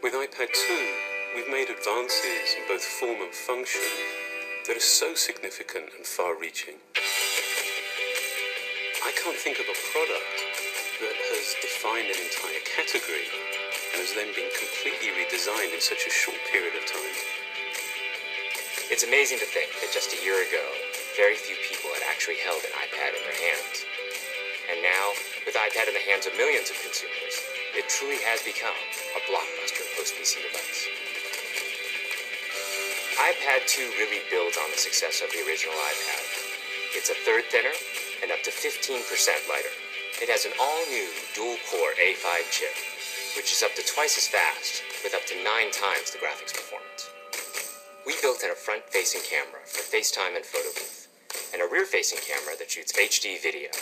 With iPad 2, we've made advances in both form and function that are so significant and far-reaching. I can't think of a product that has defined an entire category and has then been completely redesigned in such a short period of time. It's amazing to think that just a year ago, very few people had actually held an iPad in their hands. And now, with iPad in the hands of millions of consumers, it truly has become a blockbuster post-PC device. iPad 2 really builds on the success of the original iPad. It's a third thinner and up to 15% lighter. It has an all-new dual-core A5 chip, which is up to twice as fast, with up to 9 times the graphics performance. We built in a front-facing camera for FaceTime and photo booth, and a rear-facing camera that shoots HD video.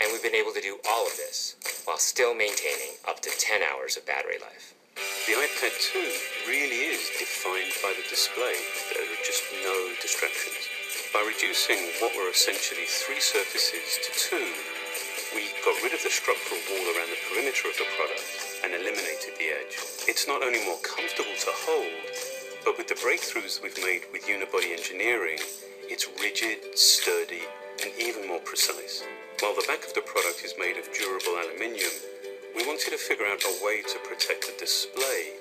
And we've been able to do all of this while still maintaining up to 10 hours of battery life. The iPad 2 really is defined by the display. There are just no distractions. By reducing what were essentially 3 surfaces to 2, we got rid of the structural wall around the perimeter of the product and eliminated the edge. It's not only more comfortable to hold, but with the breakthroughs we've made with unibody engineering, it's rigid, sturdy, and even more precise. While the back of the product is made of durable aluminium, we wanted to figure out a way to protect the display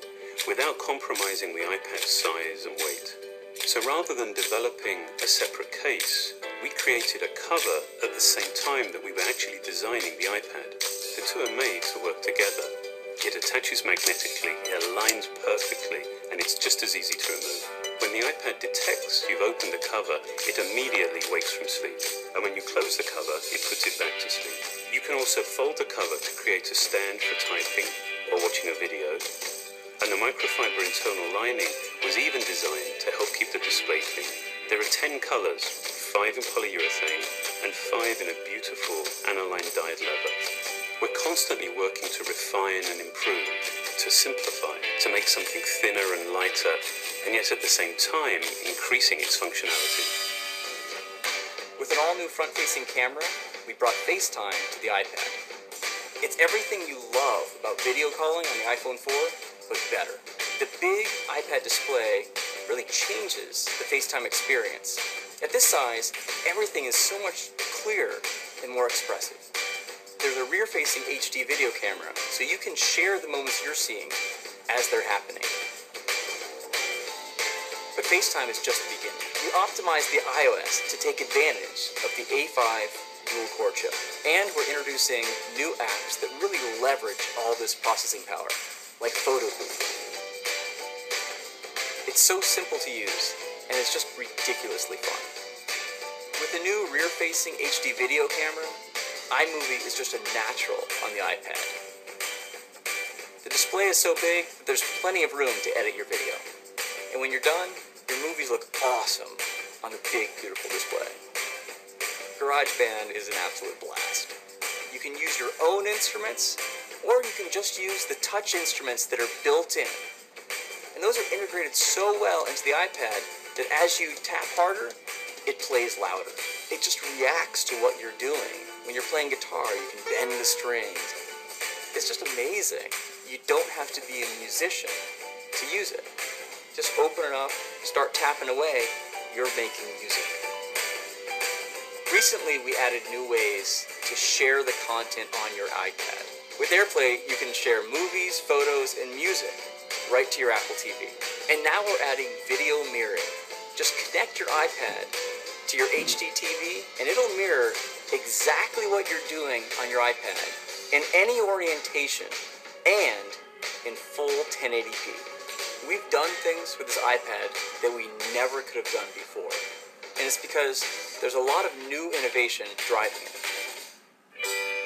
without compromising the iPad's size and weight. So rather than developing a separate case, we created a cover at the same time that we were actually designing the iPad. The two are made to work together. It attaches magnetically, it aligns perfectly, and it's just as easy to remove. When the iPad detects you've opened the cover, it immediately wakes from sleep. And when you close the cover, it puts it back to sleep. You can also fold the cover to create a stand for typing or watching a video. And the microfiber internal lining was even designed to help keep the display clean. There are 10 colors, 5 in polyurethane and 5 in a beautiful aniline dyed leather. We're constantly working to refine and improve, to simplify, to make something thinner and lighter, and yet at the same time, increasing its functionality. With an all-new front-facing camera, we brought FaceTime to the iPad. It's everything you love about video calling on the iPhone 4, but better. The big iPad display really changes the FaceTime experience. At this size, everything is so much clearer and more expressive. There's a rear-facing HD video camera, so you can share the moments you're seeing as they're happening. But FaceTime is just the beginning. We optimized the iOS to take advantage of the A5 dual-core chip. And we're introducing new apps that really leverage all this processing power, like Photo Booth. It's so simple to use, and it's just ridiculously fun. With the new rear-facing HD video camera, iMovie is just a natural on the iPad. The display is so big that there's plenty of room to edit your video. And when you're done, your movies look awesome on the big, beautiful display. GarageBand is an absolute blast. You can use your own instruments, or you can just use the touch instruments that are built in. And those are integrated so well into the iPad that as you tap harder, it plays louder. It just reacts to what you're doing. When you're playing guitar, you can bend the strings. It's just amazing. You don't have to be a musician to use it. Just open it up, start tapping away, you're making music. Recently, we added new ways to share the content on your iPad. With AirPlay, you can share movies, photos, and music right to your Apple TV. And now we're adding video mirroring. Just connect your iPad to your HD TV, and it'll mirror exactly what you're doing on your iPad in any orientation and in full 1080p. We've done things with this iPad that we never could have done before. And it's because there's a lot of new innovation driving it.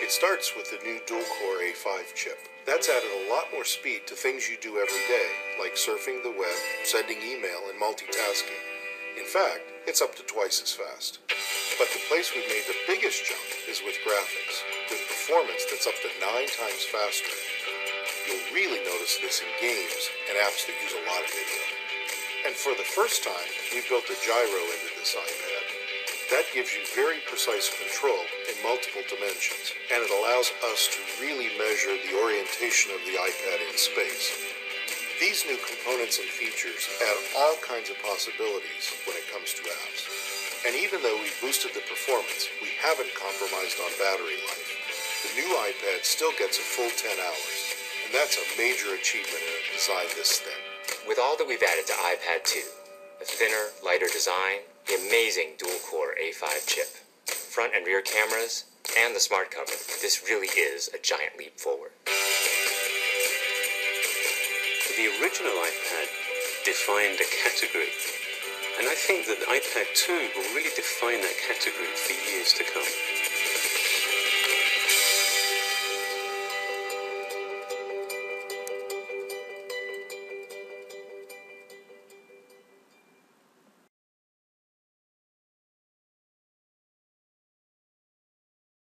It starts with the new dual-core A5 chip. That's added a lot more speed to things you do every day, like surfing the web, sending email, and multitasking. In fact, it's up to twice as fast. But the place we've made the biggest jump is with graphics, with performance that's up to 9 times faster. You'll really notice this in games and apps that use a lot of video. And for the first time, we built a gyro into this iPad. That gives you very precise control in multiple dimensions, and it allows us to really measure the orientation of the iPad in space. These new components and features add all kinds of possibilities when it comes to apps. And even though we've boosted the performance, we haven't compromised on battery life. The new iPad still gets a full 10 hours, and that's a major achievement in a design this thin. With all that we've added to iPad 2, the thinner, lighter design, the amazing dual-core A5 chip, front and rear cameras, and the smart cover, this really is a giant leap forward. The original iPad defined a category, and I think that the iPad 2 will really define that category for years to come.